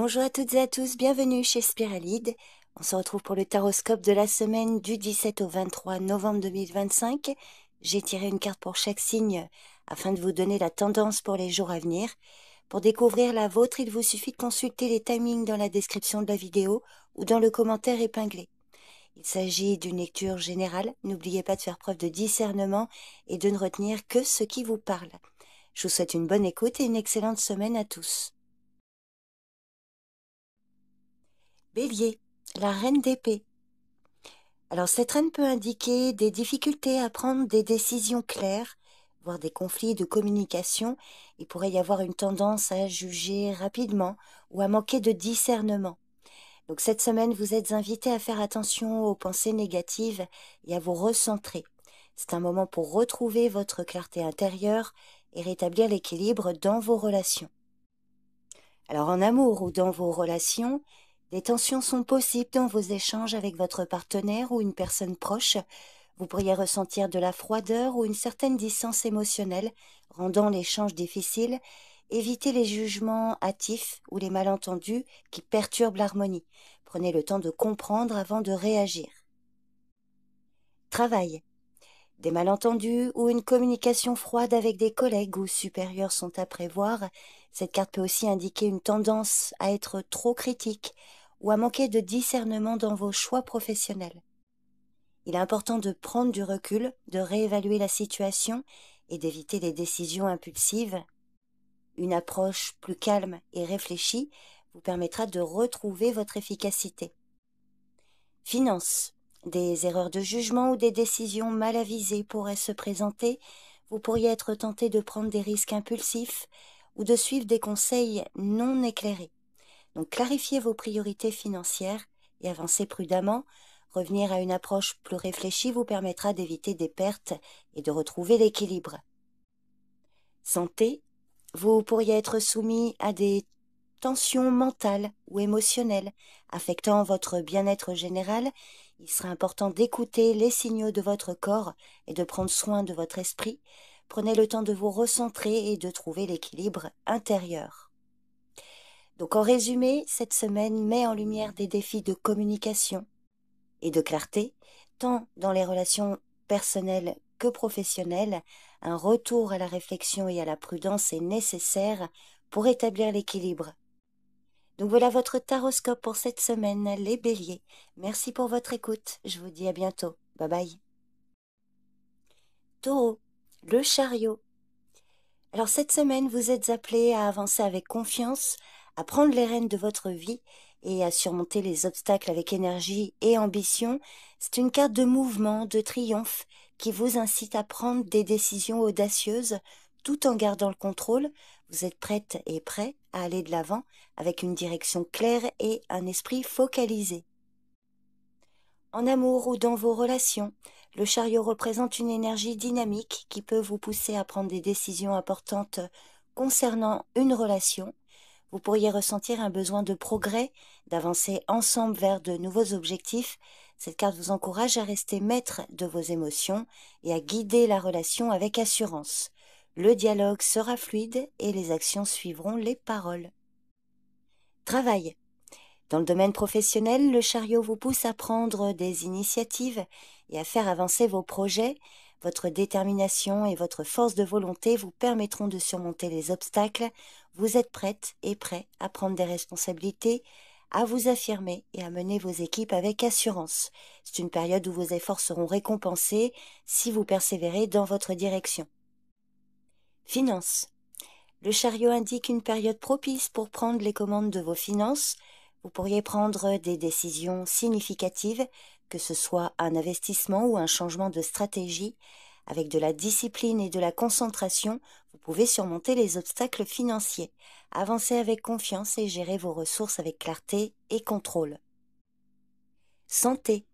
Bonjour à toutes et à tous, bienvenue chez Spiralide. On se retrouve pour le taroscope de la semaine du 17 au 23 novembre 2025. J'ai tiré une carte pour chaque signe afin de vous donner la tendance pour les jours à venir. Pour découvrir la vôtre, il vous suffit de consulter les timings dans la description de la vidéo ou dans le commentaire épinglé. Il s'agit d'une lecture générale. N'oubliez pas de faire preuve de discernement et de ne retenir que ce qui vous parle. Je vous souhaite une bonne écoute et une excellente semaine à tous. Bélier, la reine d'épée. Alors cette reine peut indiquer des difficultés à prendre des décisions claires, voire des conflits de communication. Il pourrait y avoir une tendance à juger rapidement ou à manquer de discernement. Donc cette semaine, vous êtes invité à faire attention aux pensées négatives et à vous recentrer. C'est un moment pour retrouver votre clarté intérieure et rétablir l'équilibre dans vos relations. Alors en amour ou dans vos relations, des tensions sont possibles dans vos échanges avec votre partenaire ou une personne proche. Vous pourriez ressentir de la froideur ou une certaine distance émotionnelle, rendant l'échange difficile. Évitez les jugements hâtifs ou les malentendus qui perturbent l'harmonie. Prenez le temps de comprendre avant de réagir. Travail. Des malentendus ou une communication froide avec des collègues ou supérieurs sont à prévoir. Cette carte peut aussi indiquer une tendance à être trop critique ou à manquer de discernement dans vos choix professionnels. Il est important de prendre du recul, de réévaluer la situation et d'éviter les décisions impulsives. Une approche plus calme et réfléchie vous permettra de retrouver votre efficacité. Finances. Des erreurs de jugement ou des décisions mal avisées pourraient se présenter. Vous pourriez être tenté de prendre des risques impulsifs ou de suivre des conseils non éclairés. Donc clarifiez vos priorités financières et avancez prudemment. Revenir à une approche plus réfléchie vous permettra d'éviter des pertes et de retrouver l'équilibre. Santé. Vous pourriez être soumis à des tensions mentales ou émotionnelles affectant votre bien-être général. Il sera important d'écouter les signaux de votre corps et de prendre soin de votre esprit. Prenez le temps de vous recentrer et de trouver l'équilibre intérieur. Donc en résumé, cette semaine met en lumière des défis de communication et de clarté, tant dans les relations personnelles que professionnelles. Un retour à la réflexion et à la prudence est nécessaire pour établir l'équilibre. Donc voilà votre taroscope pour cette semaine, les béliers. Merci pour votre écoute. Je vous dis à bientôt. Bye bye. Taureau, le chariot. Alors cette semaine, vous êtes appelés à avancer avec confiance, à prendre les rênes de votre vie et à surmonter les obstacles avec énergie et ambition. C'est une carte de mouvement, de triomphe, qui vous incite à prendre des décisions audacieuses tout en gardant le contrôle. Vous êtes prête et prêt à aller de l'avant avec une direction claire et un esprit focalisé. En amour ou dans vos relations, le chariot représente une énergie dynamique qui peut vous pousser à prendre des décisions importantes concernant une relation. Vous pourriez ressentir un besoin de progrès, d'avancer ensemble vers de nouveaux objectifs. Cette carte vous encourage à rester maître de vos émotions et à guider la relation avec assurance. Le dialogue sera fluide et les actions suivront les paroles. Travail. Dans le domaine professionnel, le chariot vous pousse à prendre des initiatives et à faire avancer vos projets. Votre détermination et votre force de volonté vous permettront de surmonter les obstacles. Vous êtes prête et prêt à prendre des responsabilités, à vous affirmer et à mener vos équipes avec assurance. C'est une période où vos efforts seront récompensés si vous persévérez dans votre direction. Finances. Le chariot indique une période propice pour prendre les commandes de vos finances. Vous pourriez prendre des décisions significatives, que ce soit un investissement ou un changement de stratégie. Avec de la discipline et de la concentration, vous pouvez surmonter les obstacles financiers. Avancez avec confiance et gérez vos ressources avec clarté et contrôle. Santé.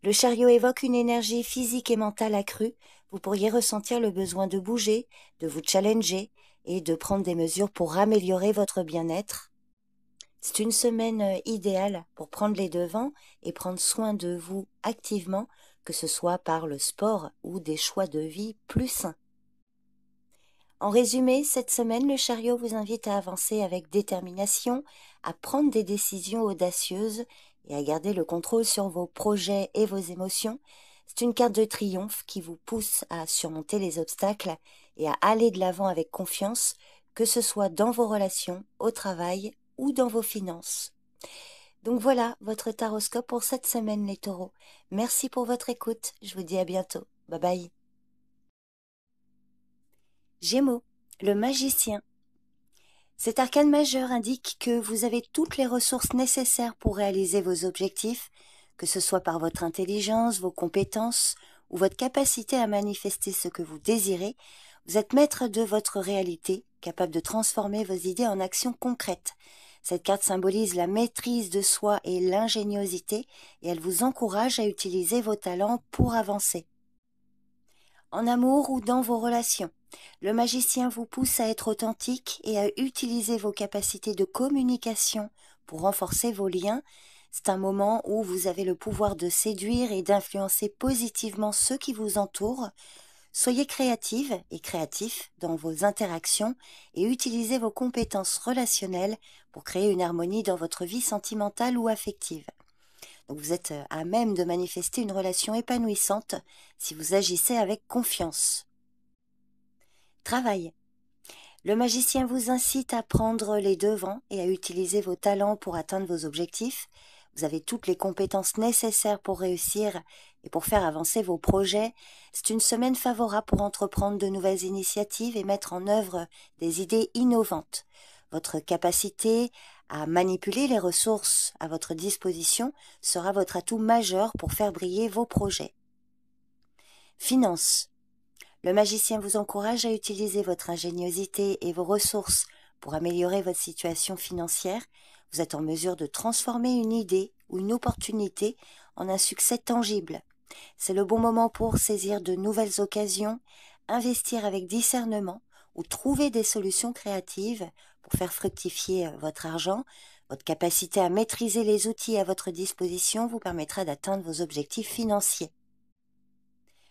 Le chariot évoque une énergie physique et mentale accrue. Vous pourriez ressentir le besoin de bouger, de vous challenger et de prendre des mesures pour améliorer votre bien-être. C'est une semaine idéale pour prendre les devants et prendre soin de vous activement, que ce soit par le sport ou des choix de vie plus sains. En résumé, cette semaine, le chariot vous invite à avancer avec détermination, à prendre des décisions audacieuses et à garder le contrôle sur vos projets et vos émotions. C'est une carte de triomphe qui vous pousse à surmonter les obstacles et à aller de l'avant avec confiance, que ce soit dans vos relations, au travail ou dans vos finances. Donc voilà votre taroscope pour cette semaine, les taureaux. Merci pour votre écoute. Je vous dis à bientôt. Bye bye. Gémeaux, le magicien. Cet arcane majeur indique que vous avez toutes les ressources nécessaires pour réaliser vos objectifs, que ce soit par votre intelligence, vos compétences ou votre capacité à manifester ce que vous désirez. Vous êtes maître de votre réalité, capable de transformer vos idées en actions concrètes. Cette carte symbolise la maîtrise de soi et l'ingéniosité et elle vous encourage à utiliser vos talents pour avancer. En amour ou dans vos relations, le magicien vous pousse à être authentique et à utiliser vos capacités de communication pour renforcer vos liens. C'est un moment où vous avez le pouvoir de séduire et d'influencer positivement ceux qui vous entourent. Soyez créative et créatif dans vos interactions et utilisez vos compétences relationnelles pour créer une harmonie dans votre vie sentimentale ou affective. Donc vous êtes à même de manifester une relation épanouissante si vous agissez avec confiance. Travail. Le magicien vous incite à prendre les devants et à utiliser vos talents pour atteindre vos objectifs. Vous avez toutes les compétences nécessaires pour réussir et pour faire avancer vos projets. C'est une semaine favorable pour entreprendre de nouvelles initiatives et mettre en œuvre des idées innovantes. Votre capacité à manipuler les ressources à votre disposition sera votre atout majeur pour faire briller vos projets. Finances. Le magicien vous encourage à utiliser votre ingéniosité et vos ressources pour améliorer votre situation financière. Vous êtes en mesure de transformer une idée ou une opportunité en un succès tangible. C'est le bon moment pour saisir de nouvelles occasions, investir avec discernement ou trouver des solutions créatives pour faire fructifier votre argent. Votre capacité à maîtriser les outils à votre disposition vous permettra d'atteindre vos objectifs financiers.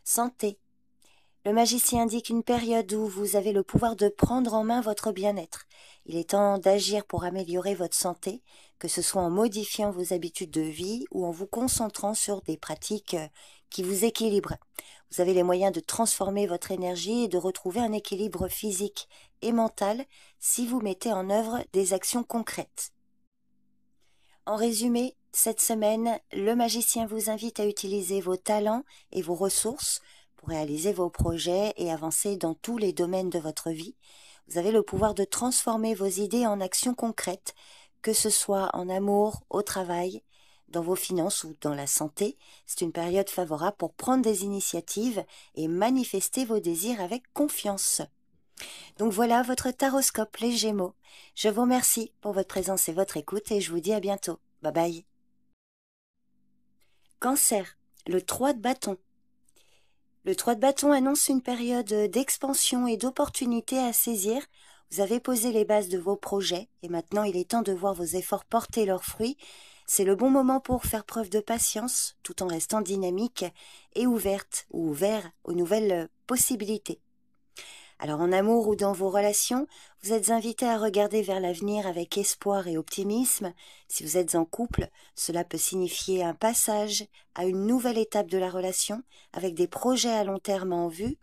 Santé. Le magicien indique une période où vous avez le pouvoir de prendre en main votre bien-être. Il est temps d'agir pour améliorer votre santé, que ce soit en modifiant vos habitudes de vie ou en vous concentrant sur des pratiques qui vous équilibrent. Vous avez les moyens de transformer votre énergie et de retrouver un équilibre physique et mental si vous mettez en œuvre des actions concrètes. En résumé, cette semaine, le magicien vous invite à utiliser vos talents et vos ressources pour réaliser vos projets et avancer dans tous les domaines de votre vie. Vous avez le pouvoir de transformer vos idées en actions concrètes, que ce soit en amour, au travail, dans vos finances ou dans la santé. C'est une période favorable pour prendre des initiatives et manifester vos désirs avec confiance. Donc voilà votre taroscope, les Gémeaux. Je vous remercie pour votre présence et votre écoute et je vous dis à bientôt. Bye bye. Cancer, le 3 de bâton. Le 3 de bâton annonce une période d'expansion et d'opportunités à saisir. Vous avez posé les bases de vos projets et maintenant il est temps de voir vos efforts porter leurs fruits. C'est le bon moment pour faire preuve de patience tout en restant dynamique et ouverte ou ouvert aux nouvelles possibilités. Alors en amour ou dans vos relations, vous êtes invité à regarder vers l'avenir avec espoir et optimisme. Si vous êtes en couple, cela peut signifier un passage à une nouvelle étape de la relation avec des projets à long terme en vue.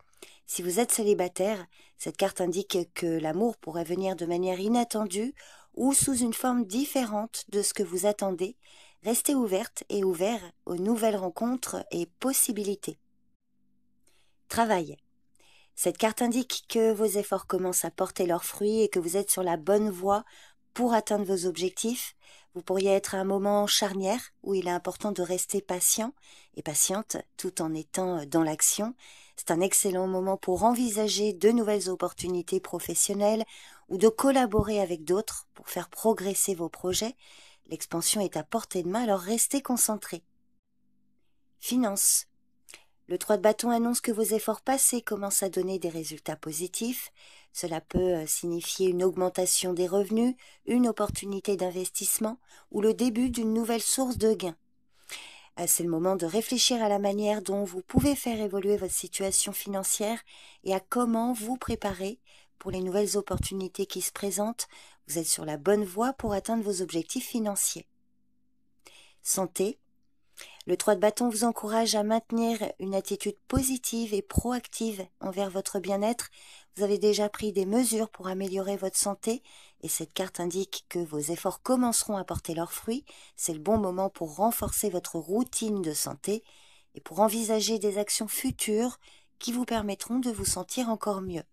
Si vous êtes célibataire, cette carte indique que l'amour pourrait venir de manière inattendue ou sous une forme différente de ce que vous attendez. Restez ouverte et ouvert aux nouvelles rencontres et possibilités. Travail. Cette carte indique que vos efforts commencent à porter leurs fruits et que vous êtes sur la bonne voie pour atteindre vos objectifs. Vous pourriez être à un moment charnière où il est important de rester patient et patiente tout en étant dans l'action. C'est un excellent moment pour envisager de nouvelles opportunités professionnelles ou de collaborer avec d'autres pour faire progresser vos projets. L'expansion est à portée de main, alors restez concentrés. Finances. Le 3 de bâton annonce que vos efforts passés commencent à donner des résultats positifs. Cela peut signifier une augmentation des revenus, une opportunité d'investissement ou le début d'une nouvelle source de gains. C'est le moment de réfléchir à la manière dont vous pouvez faire évoluer votre situation financière et à comment vous préparer pour les nouvelles opportunités qui se présentent. Vous êtes sur la bonne voie pour atteindre vos objectifs financiers. Santé. Le 3 de bâton vous encourage à maintenir une attitude positive et proactive envers votre bien-être. Vous avez déjà pris des mesures pour améliorer votre santé et cette carte indique que vos efforts commenceront à porter leurs fruits. C'est le bon moment pour renforcer votre routine de santé et pour envisager des actions futures qui vous permettront de vous sentir encore mieux.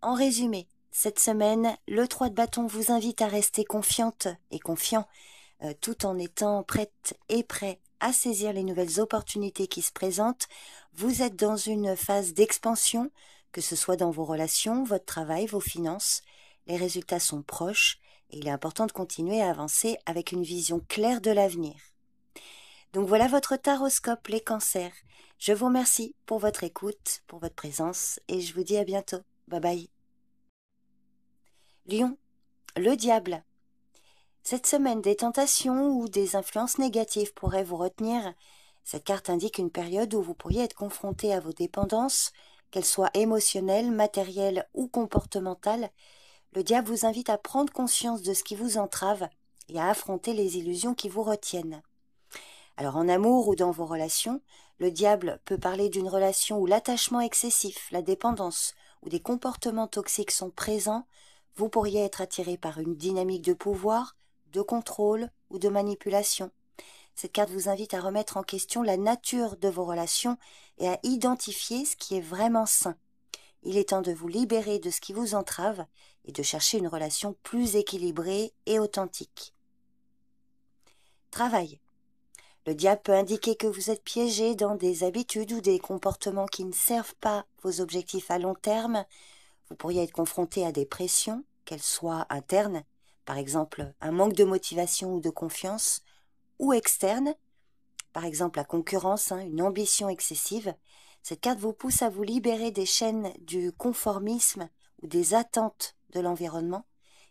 En résumé, cette semaine, le 3 de bâton vous invite à rester confiante et confiant tout en étant prête et prêt à saisir les nouvelles opportunités qui se présentent. Vous êtes dans une phase d'expansion, que ce soit dans vos relations, votre travail, vos finances. Les résultats sont proches et il est important de continuer à avancer avec une vision claire de l'avenir. Donc voilà votre taroscope, les cancers. Je vous remercie pour votre écoute, pour votre présence et je vous dis à bientôt. Bye bye. Lion, le diable. Cette semaine, des tentations ou des influences négatives pourraient vous retenir. Cette carte indique une période où vous pourriez être confronté à vos dépendances, qu'elles soient émotionnelles, matérielles ou comportementales. Le diable vous invite à prendre conscience de ce qui vous entrave et à affronter les illusions qui vous retiennent. Alors en amour ou dans vos relations, le diable peut parler d'une relation où l'attachement excessif, la dépendance ou des comportements toxiques sont présents. Vous pourriez être attiré par une dynamique de pouvoir, de contrôle ou de manipulation. Cette carte vous invite à remettre en question la nature de vos relations et à identifier ce qui est vraiment sain. Il est temps de vous libérer de ce qui vous entrave et de chercher une relation plus équilibrée et authentique. Travail. Le diable peut indiquer que vous êtes piégé dans des habitudes ou des comportements qui ne servent pas vos objectifs à long terme. Vous pourriez être confronté à des pressions, qu'elles soient internes, par exemple un manque de motivation ou de confiance, ou externes, par exemple la concurrence, une ambition excessive. Cette carte vous pousse à vous libérer des chaînes du conformisme ou des attentes de l'environnement.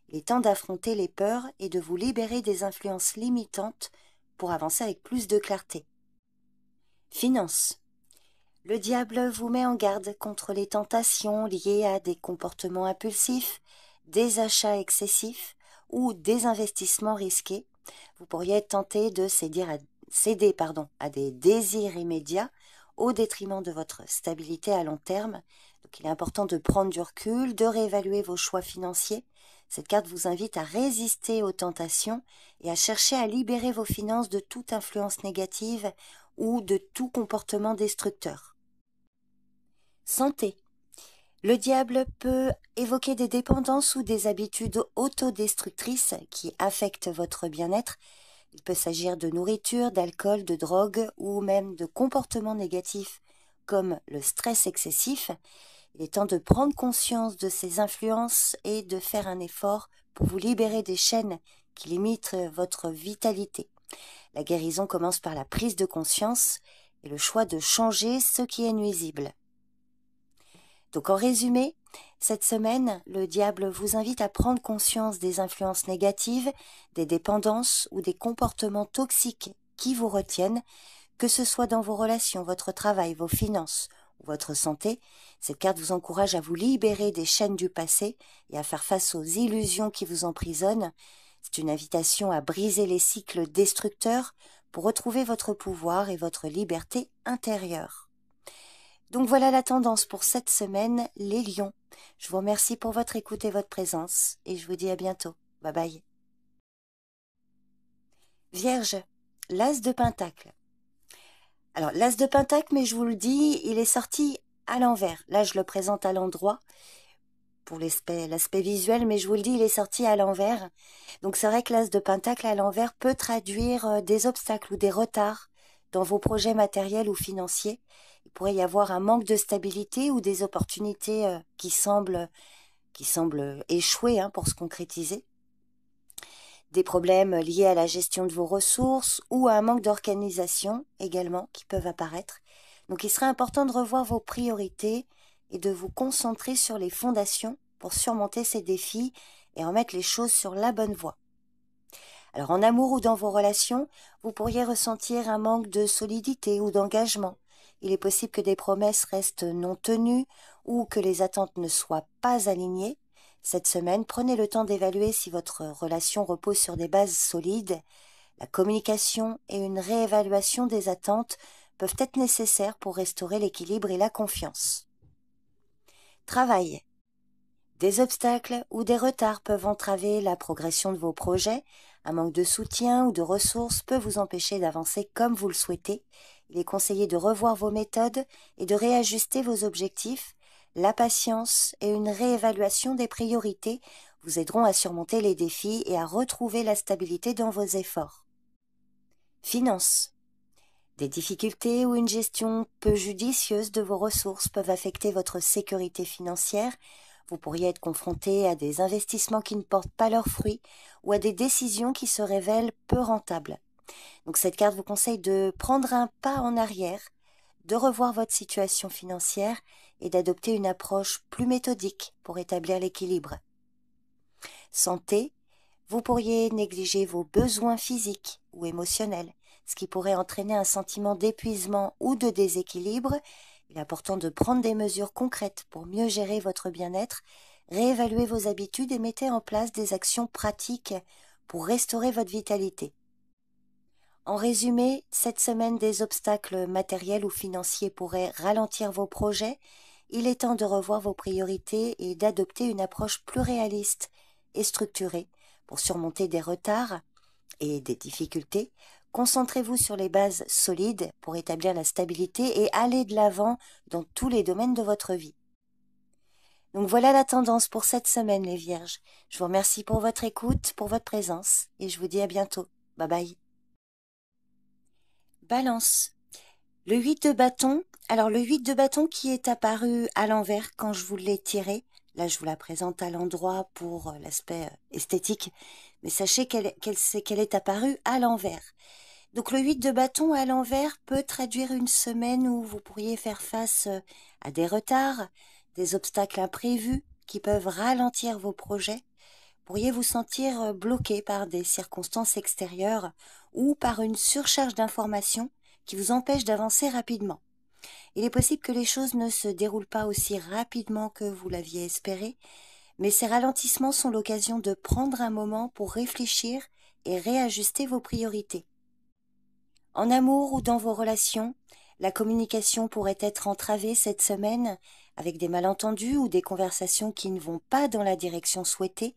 Il est temps d'affronter les peurs et de vous libérer des influences limitantes pour avancer avec plus de clarté. Finances. Le diable vous met en garde contre les tentations liées à des comportements impulsifs, des achats excessifs ou des investissements risqués. Vous pourriez être tenté de céder à des désirs immédiats au détriment de votre stabilité à long terme. Donc il est important de prendre du recul, de réévaluer vos choix financiers. Cette carte vous invite à résister aux tentations et à chercher à libérer vos finances de toute influence négative ou de tout comportement destructeur. Santé. Le diable peut évoquer des dépendances ou des habitudes autodestructrices qui affectent votre bien-être. Il peut s'agir de nourriture, d'alcool, de drogue ou même de comportements négatifs comme le stress excessif. Il est temps de prendre conscience de ces influences et de faire un effort pour vous libérer des chaînes qui limitent votre vitalité. La guérison commence par la prise de conscience et le choix de changer ce qui est nuisible. Donc en résumé, cette semaine, le diable vous invite à prendre conscience des influences négatives, des dépendances ou des comportements toxiques qui vous retiennent, que ce soit dans vos relations, votre travail, vos finances ou votre santé. Cette carte vous encourage à vous libérer des chaînes du passé et à faire face aux illusions qui vous emprisonnent. C'est une invitation à briser les cycles destructeurs pour retrouver votre pouvoir et votre liberté intérieure. Donc voilà la tendance pour cette semaine, les lions. Je vous remercie pour votre écoute et votre présence et je vous dis à bientôt. Bye bye. Vierge, l'as de Pentacle. Alors l'as de Pentacle, mais je vous le dis, il est sorti à l'envers. Là je le présente à l'endroit pour l'aspect visuel, mais je vous le dis, il est sorti à l'envers. Donc c'est vrai que l'as de Pentacle à l'envers peut traduire des obstacles ou des retards dans vos projets matériels ou financiers. Il pourrait y avoir un manque de stabilité ou des opportunités qui semblent échouer pour se concrétiser. Des problèmes liés à la gestion de vos ressources ou à un manque d'organisation également qui peuvent apparaître. Donc il serait important de revoir vos priorités et de vous concentrer sur les fondations pour surmonter ces défis et remettre les choses sur la bonne voie. Alors en amour ou dans vos relations, vous pourriez ressentir un manque de solidité ou d'engagement. Il est possible que des promesses restent non tenues ou que les attentes ne soient pas alignées, cette semaine, prenez le temps d'évaluer si votre relation repose sur des bases solides. La communication et une réévaluation des attentes peuvent être nécessaires pour restaurer l'équilibre et la confiance. Travail. Des obstacles ou des retards peuvent entraver la progression de vos projets. Un manque de soutien ou de ressources peut vous empêcher d'avancer comme vous le souhaitez. Il est conseillé de revoir vos méthodes et de réajuster vos objectifs. La patience et une réévaluation des priorités vous aideront à surmonter les défis et à retrouver la stabilité dans vos efforts. Finances. Des difficultés ou une gestion peu judicieuse de vos ressources peuvent affecter votre sécurité financière. Vous pourriez être confronté à des investissements qui ne portent pas leurs fruits ou à des décisions qui se révèlent peu rentables. Donc cette carte vous conseille de prendre un pas en arrière, de revoir votre situation financière et d'adopter une approche plus méthodique pour établir l'équilibre. Santé, vous pourriez négliger vos besoins physiques ou émotionnels, ce qui pourrait entraîner un sentiment d'épuisement ou de déséquilibre. Il est important de prendre des mesures concrètes pour mieux gérer votre bien-être, réévaluer vos habitudes et mettre en place des actions pratiques pour restaurer votre vitalité. En résumé, cette semaine, des obstacles matériels ou financiers pourraient ralentir vos projets. Il est temps de revoir vos priorités et d'adopter une approche plus réaliste et structurée pour surmonter des retards et des difficultés. Concentrez-vous sur les bases solides pour établir la stabilité et aller de l'avant dans tous les domaines de votre vie. Donc voilà la tendance pour cette semaine, les Vierges. Je vous remercie pour votre écoute, pour votre présence et je vous dis à bientôt. Bye bye. Balance. Le 8 de bâton. Alors le 8 de bâton qui est apparu à l'envers quand je vous l'ai tiré. Là, je vous la présente à l'endroit pour l'aspect esthétique. Mais sachez qu'elle est apparue à l'envers. Donc le 8 de bâton à l'envers peut traduire une semaine où vous pourriez faire face à des retards, des obstacles imprévus qui peuvent ralentir vos projets. Vous pourriez vous sentir bloqué par des circonstances extérieures ou par une surcharge d'informations qui vous empêche d'avancer rapidement. Il est possible que les choses ne se déroulent pas aussi rapidement que vous l'aviez espéré, mais ces ralentissements sont l'occasion de prendre un moment pour réfléchir et réajuster vos priorités. En amour ou dans vos relations, la communication pourrait être entravée cette semaine avec des malentendus ou des conversations qui ne vont pas dans la direction souhaitée.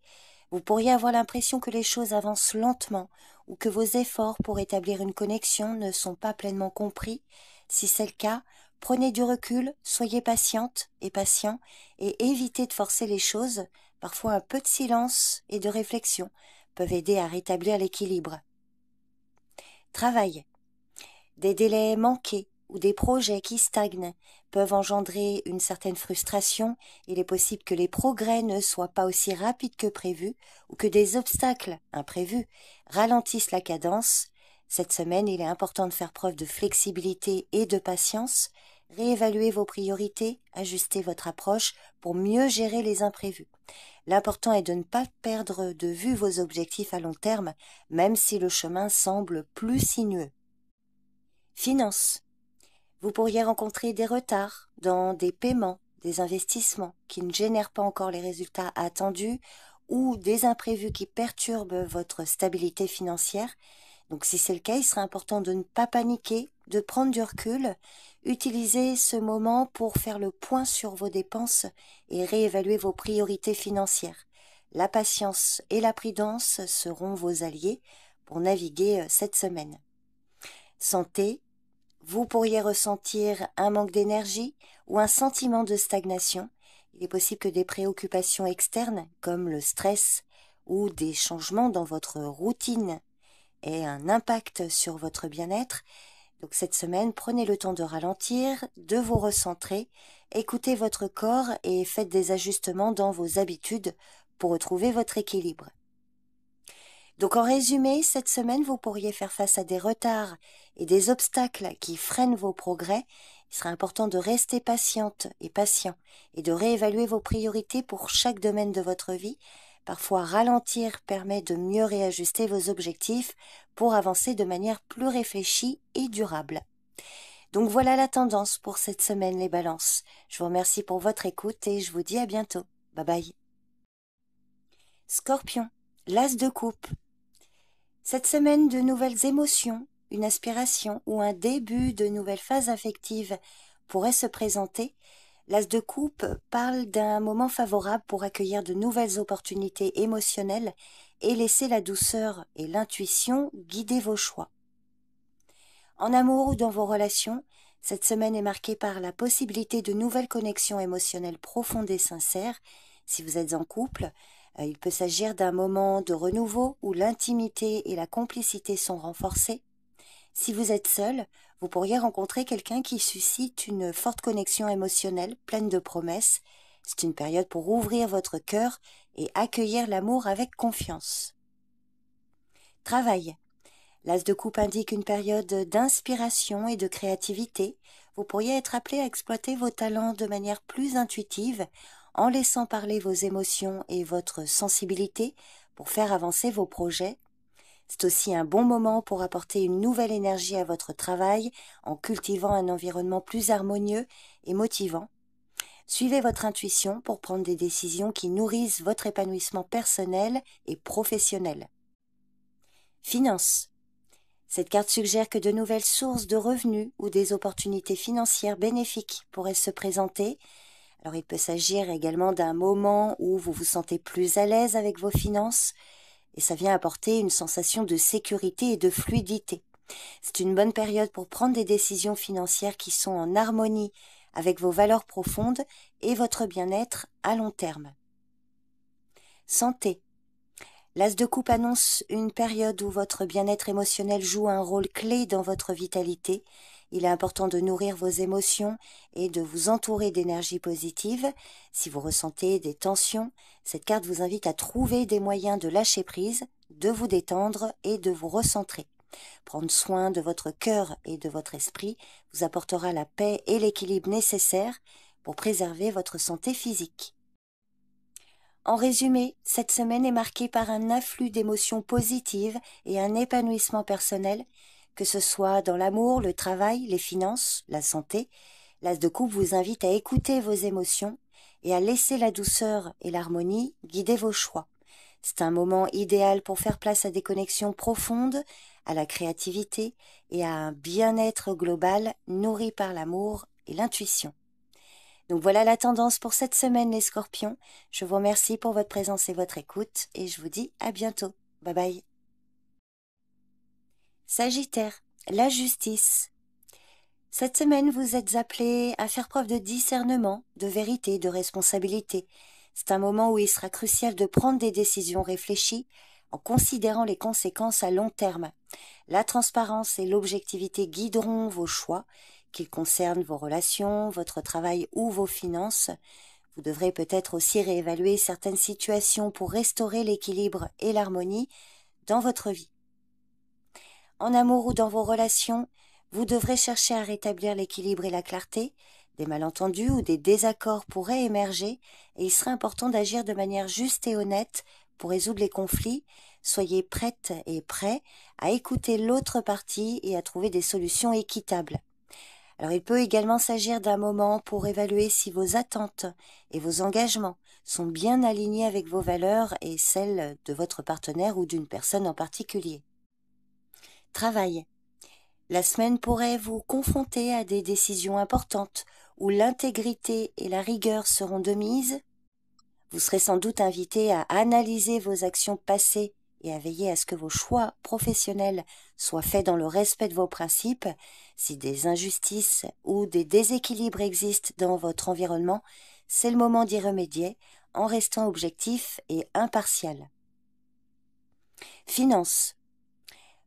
Vous pourriez avoir l'impression que les choses avancent lentement ou que vos efforts pour établir une connexion ne sont pas pleinement compris. Si c'est le cas, prenez du recul, soyez patiente et patient et évitez de forcer les choses. Parfois un peu de silence et de réflexion peuvent aider à rétablir l'équilibre. Travail. Des délais manqués ou des projets qui stagnent peuvent engendrer une certaine frustration. Il est possible que les progrès ne soient pas aussi rapides que prévu ou que des obstacles imprévus ralentissent la cadence. Cette semaine, il est important de faire preuve de flexibilité et de patience, réévaluer vos priorités, ajuster votre approche pour mieux gérer les imprévus. L'important est de ne pas perdre de vue vos objectifs à long terme, même si le chemin semble plus sinueux. Finances. Vous pourriez rencontrer des retards dans des paiements, des investissements qui ne génèrent pas encore les résultats attendus ou des imprévus qui perturbent votre stabilité financière. Donc si c'est le cas, il serait important de ne pas paniquer, de prendre du recul, utiliser ce moment pour faire le point sur vos dépenses et réévaluer vos priorités financières. La patience et la prudence seront vos alliés pour naviguer cette semaine. Santé. Vous pourriez ressentir un manque d'énergie ou un sentiment de stagnation. Il est possible que des préoccupations externes, comme le stress ou des changements dans votre routine, aient un impact sur votre bien-être. Donc cette semaine, prenez le temps de ralentir, de vous recentrer, écoutez votre corps et faites des ajustements dans vos habitudes pour retrouver votre équilibre. Donc en résumé, cette semaine, vous pourriez faire face à des retards et des obstacles qui freinent vos progrès. Il sera important de rester patiente et patient et de réévaluer vos priorités pour chaque domaine de votre vie. Parfois, ralentir permet de mieux réajuster vos objectifs pour avancer de manière plus réfléchie et durable. Donc voilà la tendance pour cette semaine, les balances. Je vous remercie pour votre écoute et je vous dis à bientôt. Bye bye. Scorpion, l'as de coupe. Cette semaine, de nouvelles émotions, une aspiration ou un début de nouvelles phases affectives pourrait se présenter. L'as de coupe parle d'un moment favorable pour accueillir de nouvelles opportunités émotionnelles et laisser la douceur et l'intuition guider vos choix. En amour ou dans vos relations, cette semaine est marquée par la possibilité de nouvelles connexions émotionnelles profondes et sincères. Si vous êtes en couple, il peut s'agir d'un moment de renouveau où l'intimité et la complicité sont renforcées. Si vous êtes seul, vous pourriez rencontrer quelqu'un qui suscite une forte connexion émotionnelle pleine de promesses. C'est une période pour ouvrir votre cœur et accueillir l'amour avec confiance. Travail. L'as de coupe indique une période d'inspiration et de créativité. Vous pourriez être appelé à exploiter vos talents de manière plus intuitive en laissant parler vos émotions et votre sensibilité pour faire avancer vos projets. C'est aussi un bon moment pour apporter une nouvelle énergie à votre travail en cultivant un environnement plus harmonieux et motivant. Suivez votre intuition pour prendre des décisions qui nourrissent votre épanouissement personnel et professionnel. Finances. Cette carte suggère que de nouvelles sources de revenus ou des opportunités financières bénéfiques pourraient se présenter. Alors il peut s'agir également d'un moment où vous vous sentez plus à l'aise avec vos finances et ça vient apporter une sensation de sécurité et de fluidité. C'est une bonne période pour prendre des décisions financières qui sont en harmonie avec vos valeurs profondes et votre bien-être à long terme. Santé. L'as de coupe annonce une période où votre bien-être émotionnel joue un rôle clé dans votre vitalité. Il est important de nourrir vos émotions et de vous entourer d'énergie positive. Si vous ressentez des tensions, cette carte vous invite à trouver des moyens de lâcher prise, de vous détendre et de vous recentrer. Prendre soin de votre cœur et de votre esprit vous apportera la paix et l'équilibre nécessaires pour préserver votre santé physique. En résumé, cette semaine est marquée par un afflux d'émotions positives et un épanouissement personnel, que ce soit dans l'amour, le travail, les finances, la santé. L'as de coupe vous invite à écouter vos émotions et à laisser la douceur et l'harmonie guider vos choix. C'est un moment idéal pour faire place à des connexions profondes, à la créativité et à un bien-être global nourri par l'amour et l'intuition. Donc voilà la tendance pour cette semaine, les scorpions. Je vous remercie pour votre présence et votre écoute et je vous dis à bientôt. Bye bye. Sagittaire, la justice. Cette semaine, vous êtes appelé à faire preuve de discernement, de vérité, de responsabilité. C'est un moment où il sera crucial de prendre des décisions réfléchies en considérant les conséquences à long terme. La transparence et l'objectivité guideront vos choix, qu'ils concernent vos relations, votre travail ou vos finances. Vous devrez peut-être aussi réévaluer certaines situations pour restaurer l'équilibre et l'harmonie dans votre vie. En amour ou dans vos relations, vous devrez chercher à rétablir l'équilibre et la clarté. Des malentendus ou des désaccords pourraient émerger et il serait important d'agir de manière juste et honnête pour résoudre les conflits. Soyez prête et prêt à écouter l'autre partie et à trouver des solutions équitables. Alors il peut également s'agir d'un moment pour évaluer si vos attentes et vos engagements sont bien alignés avec vos valeurs et celles de votre partenaire ou d'une personne en particulier. Travail. La semaine pourrait vous confronter à des décisions importantes où l'intégrité et la rigueur seront de mise. Vous serez sans doute invité à analyser vos actions passées et à veiller à ce que vos choix professionnels soient faits dans le respect de vos principes. Si des injustices ou des déséquilibres existent dans votre environnement, c'est le moment d'y remédier en restant objectif et impartial. Finances.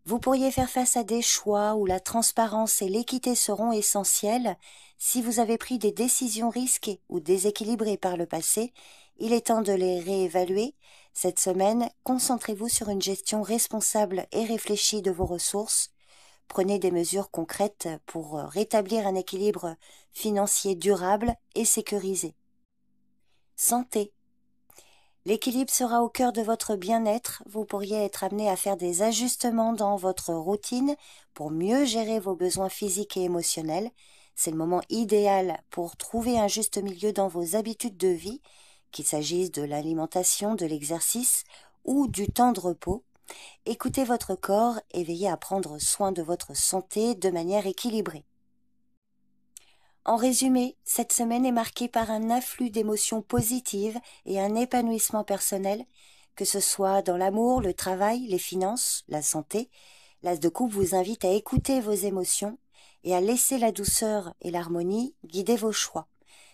Vous pourriez faire face à des choix où la transparence et l'équité seront essentielles. Si vous avez pris des décisions risquées ou déséquilibrées par le passé, il est temps de les réévaluer. Cette semaine, concentrez-vous sur une gestion responsable et réfléchie de vos ressources. Prenez des mesures concrètes pour rétablir un équilibre financier durable et sécurisé. Santé. L'équilibre sera au cœur de votre bien-être. Vous pourriez être amené à faire des ajustements dans votre routine pour mieux gérer vos besoins physiques et émotionnels. C'est le moment idéal pour trouver un juste milieu dans vos habitudes de vie, qu'il s'agisse de l'alimentation, de l'exercice ou du temps de repos. Écoutez votre corps et veillez à prendre soin de votre santé de manière équilibrée. En résumé, cette semaine est marquée par un afflux d'émotions positives et un épanouissement personnel, que ce soit dans l'amour, le travail, les finances, la santé. L'As de coupe vous invite à écouter vos émotions et à laisser la douceur et l'harmonie guider vos choix.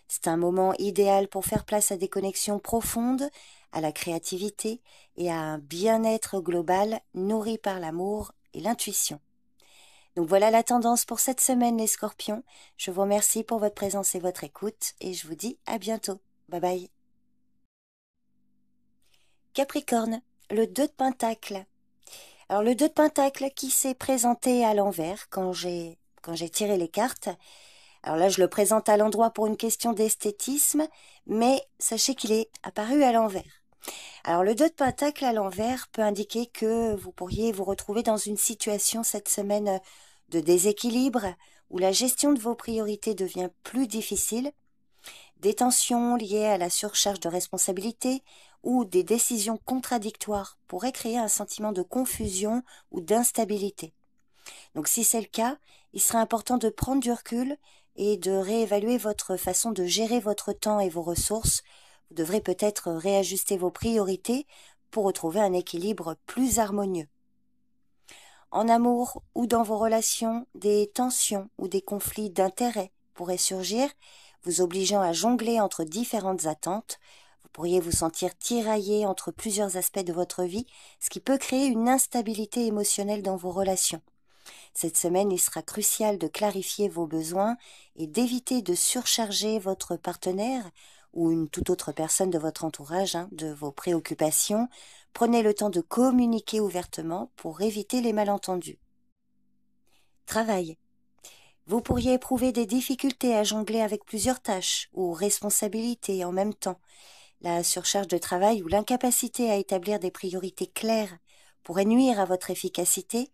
C'est un moment idéal pour faire place à des connexions profondes, à la créativité et à un bien-être global nourri par l'amour et l'intuition. Donc voilà la tendance pour cette semaine les scorpions. Je vous remercie pour votre présence et votre écoute et je vous dis à bientôt. Bye bye. Capricorne, le 2 de Pentacle. Alors le 2 de Pentacle qui s'est présenté à l'envers quand j'ai tiré les cartes. Alors là je le présente à l'endroit pour une question d'esthétisme, mais sachez qu'il est apparu à l'envers. Alors le 2 de Pentacle à l'envers peut indiquer que vous pourriez vous retrouver dans une situation cette semaine de déséquilibre où la gestion de vos priorités devient plus difficile, des tensions liées à la surcharge de responsabilités ou des décisions contradictoires pourraient créer un sentiment de confusion ou d'instabilité. Donc si c'est le cas, il serait important de prendre du recul et de réévaluer votre façon de gérer votre temps et vos ressources. Vous devrez peut-être réajuster vos priorités pour retrouver un équilibre plus harmonieux. En amour ou dans vos relations, des tensions ou des conflits d'intérêts pourraient surgir, vous obligeant à jongler entre différentes attentes. Vous pourriez vous sentir tiraillé entre plusieurs aspects de votre vie, ce qui peut créer une instabilité émotionnelle dans vos relations. Cette semaine, il sera crucial de clarifier vos besoins et d'éviter de surcharger votre partenaire ou une toute autre personne de votre entourage de vos préoccupations. Prenez le temps de communiquer ouvertement pour éviter les malentendus. Travail. Vous pourriez éprouver des difficultés à jongler avec plusieurs tâches ou responsabilités en même temps. La surcharge de travail ou l'incapacité à établir des priorités claires pourrait nuire à votre efficacité.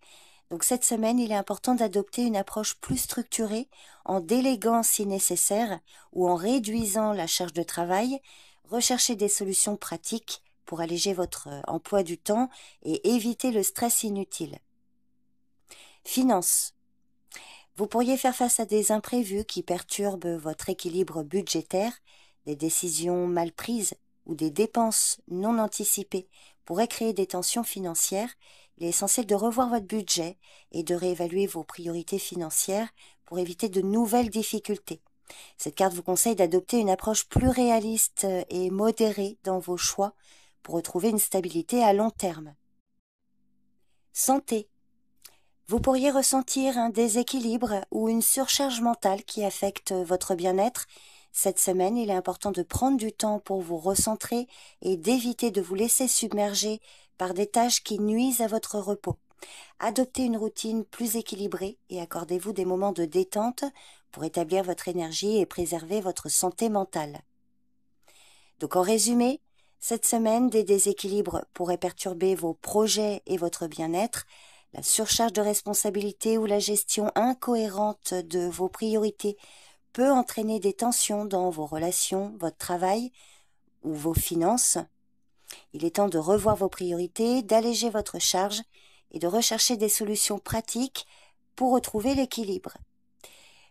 Donc cette semaine, il est important d'adopter une approche plus structurée en déléguant si nécessaire ou en réduisant la charge de travail. Recherchez des solutions pratiques pour alléger votre emploi du temps et éviter le stress inutile. Finances. Vous pourriez faire face à des imprévus qui perturbent votre équilibre budgétaire, des décisions mal prises ou des dépenses non anticipées pourraient créer des tensions financières. Il est essentiel de revoir votre budget et de réévaluer vos priorités financières pour éviter de nouvelles difficultés. Cette carte vous conseille d'adopter une approche plus réaliste et modérée dans vos choix pour retrouver une stabilité à long terme. Santé. Vous pourriez ressentir un déséquilibre ou une surcharge mentale qui affecte votre bien-être. Cette semaine, il est important de prendre du temps pour vous recentrer et d'éviter de vous laisser submerger par des tâches qui nuisent à votre repos. Adoptez une routine plus équilibrée et accordez-vous des moments de détente pour établir votre énergie et préserver votre santé mentale. Donc en résumé, cette semaine, des déséquilibres pourraient perturber vos projets et votre bien-être. La surcharge de responsabilité ou la gestion incohérente de vos priorités peut entraîner des tensions dans vos relations, votre travail ou vos finances. Il est temps de revoir vos priorités, d'alléger votre charge et de rechercher des solutions pratiques pour retrouver l'équilibre.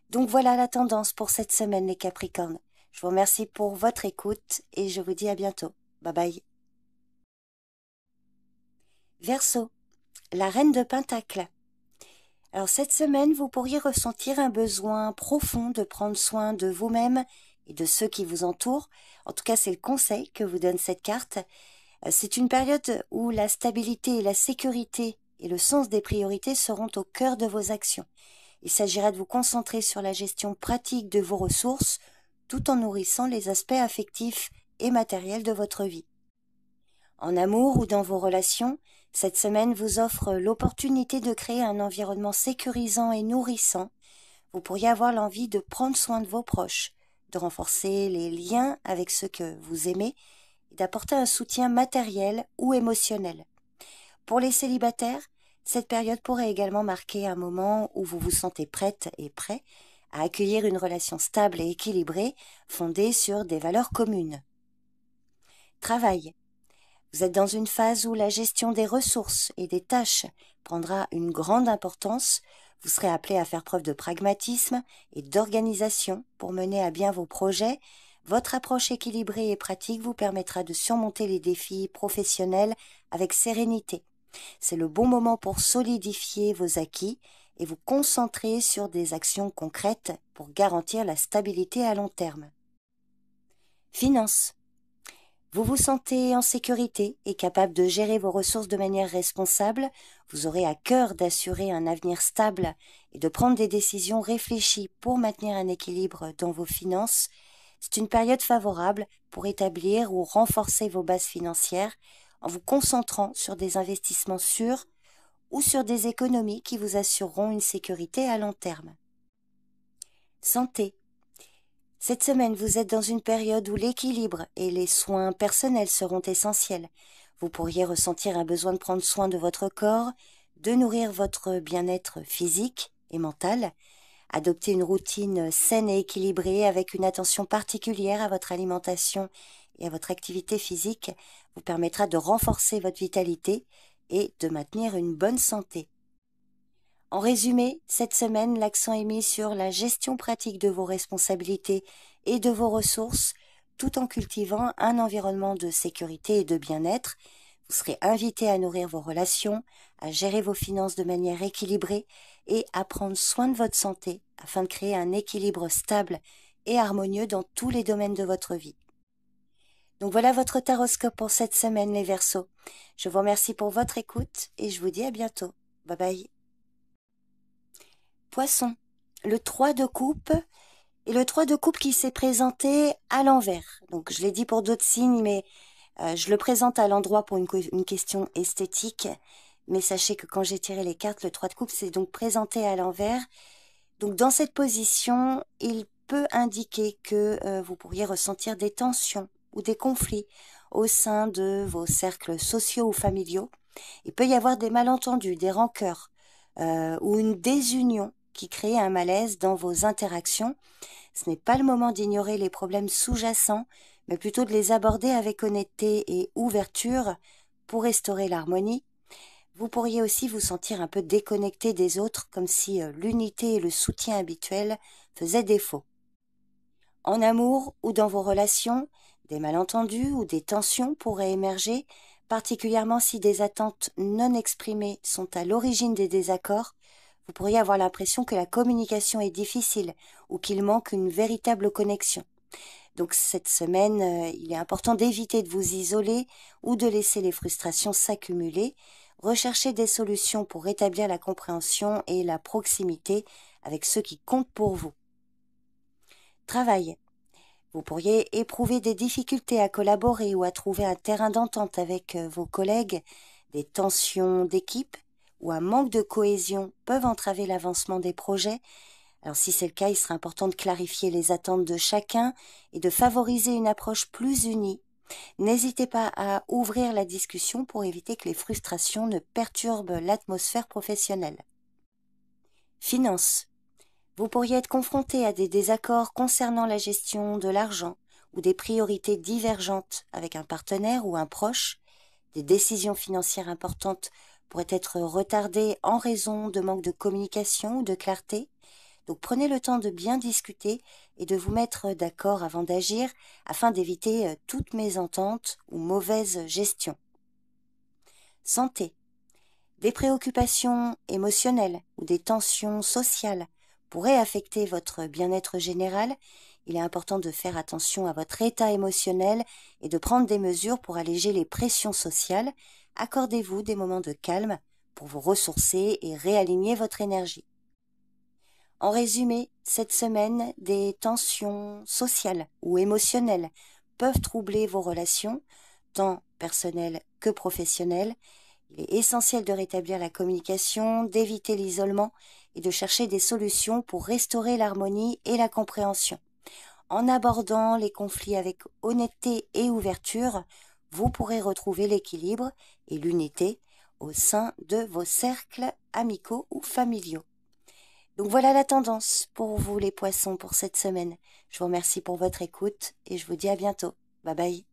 Donc voilà la tendance pour cette semaine les Capricornes. Je vous remercie pour votre écoute et je vous dis à bientôt. Bye bye. Verseau, la reine de Pentacle. Alors cette semaine, vous pourriez ressentir un besoin profond de prendre soin de vous-même et de ceux qui vous entourent. En tout cas, c'est le conseil que vous donne cette carte. C'est une période où la stabilité et la sécurité et le sens des priorités seront au cœur de vos actions. Il s'agira de vous concentrer sur la gestion pratique de vos ressources tout en nourrissant les aspects affectifs et matériels de votre vie. En amour ou dans vos relations, cette semaine vous offre l'opportunité de créer un environnement sécurisant et nourrissant. Vous pourriez avoir l'envie de prendre soin de vos proches, de renforcer les liens avec ceux que vous aimez et d'apporter un soutien matériel ou émotionnel. Pour les célibataires, cette période pourrait également marquer un moment où vous vous sentez prête et prêt à accueillir une relation stable et équilibrée fondée sur des valeurs communes. Travail. Vous êtes dans une phase où la gestion des ressources et des tâches prendra une grande importance. Vous serez appelé à faire preuve de pragmatisme et d'organisation pour mener à bien vos projets. Votre approche équilibrée et pratique vous permettra de surmonter les défis professionnels avec sérénité. C'est le bon moment pour solidifier vos acquis et vous concentrer sur des actions concrètes pour garantir la stabilité à long terme. Finances. Vous vous sentez en sécurité et capable de gérer vos ressources de manière responsable. Vous aurez à cœur d'assurer un avenir stable et de prendre des décisions réfléchies pour maintenir un équilibre dans vos finances. C'est une période favorable pour établir ou renforcer vos bases financières en vous concentrant sur des investissements sûrs ou sur des économies qui vous assureront une sécurité à long terme. Santé. Cette semaine, vous êtes dans une période où l'équilibre et les soins personnels seront essentiels. Vous pourriez ressentir un besoin de prendre soin de votre corps, de nourrir votre bien-être physique et mental, adopter une routine saine et équilibrée avec une attention particulière à votre alimentation et à votre activité physique vous permettra de renforcer votre vitalité et de maintenir une bonne santé. En résumé, cette semaine, l'accent est mis sur la gestion pratique de vos responsabilités et de vos ressources, tout en cultivant un environnement de sécurité et de bien-être. Vous serez invité à nourrir vos relations, à gérer vos finances de manière équilibrée et à prendre soin de votre santé afin de créer un équilibre stable et harmonieux dans tous les domaines de votre vie. Donc voilà votre taroscope pour cette semaine, les Verseaux. Je vous remercie pour votre écoute et je vous dis à bientôt. Bye bye. Poisson, le 3 de coupe et le 3 de coupe qui s'est présenté à l'envers. Donc je l'ai dit pour d'autres signes, mais je le présente à l'endroit pour une question esthétique. Mais sachez que quand j'ai tiré les cartes, le 3 de coupe s'est donc présenté à l'envers. Donc dans cette position, il peut indiquer que vous pourriez ressentir des tensions ou des conflits au sein de vos cercles sociaux ou familiaux. Il peut y avoir des malentendus, des rancœurs ou une désunion qui crée un malaise dans vos interactions. Ce n'est pas le moment d'ignorer les problèmes sous-jacents, mais plutôt de les aborder avec honnêteté et ouverture pour restaurer l'harmonie. Vous pourriez aussi vous sentir un peu déconnecté des autres, comme si l'unité et le soutien habituel faisaient défaut. En amour ou dans vos relations, des malentendus ou des tensions pourraient émerger, particulièrement si des attentes non exprimées sont à l'origine des désaccords. Vous pourriez avoir l'impression que la communication est difficile ou qu'il manque une véritable connexion. Donc cette semaine, il est important d'éviter de vous isoler ou de laisser les frustrations s'accumuler. Recherchez des solutions pour rétablir la compréhension et la proximité avec ceux qui comptent pour vous. Travail. Vous pourriez éprouver des difficultés à collaborer ou à trouver un terrain d'entente avec vos collègues. Des tensions d'équipe ou un manque de cohésion peuvent entraver l'avancement des projets. Alors si c'est le cas, il sera important de clarifier les attentes de chacun et de favoriser une approche plus unie. N'hésitez pas à ouvrir la discussion pour éviter que les frustrations ne perturbent l'atmosphère professionnelle. Finances. Vous pourriez être confronté à des désaccords concernant la gestion de l'argent ou des priorités divergentes avec un partenaire ou un proche. Des décisions financières importantes pourraient être retardées en raison de manque de communication ou de clarté. Donc prenez le temps de bien discuter et de vous mettre d'accord avant d'agir afin d'éviter toute mésentente ou mauvaise gestion. Santé. Des préoccupations émotionnelles ou des tensions sociales pourraient affecter votre bien-être général. Il est important de faire attention à votre état émotionnel et de prendre des mesures pour alléger les pressions sociales. Accordez-vous des moments de calme pour vous ressourcer et réaligner votre énergie. En résumé, cette semaine, des tensions sociales ou émotionnelles peuvent troubler vos relations, tant personnelles que professionnelles. Il est essentiel de rétablir la communication, d'éviter l'isolement et de chercher des solutions pour restaurer l'harmonie et la compréhension. En abordant les conflits avec honnêteté et ouverture, vous pourrez retrouver l'équilibre et l'unité au sein de vos cercles amicaux ou familiaux. Donc voilà la tendance pour vous les poissons pour cette semaine. Je vous remercie pour votre écoute et je vous dis à bientôt. Bye bye.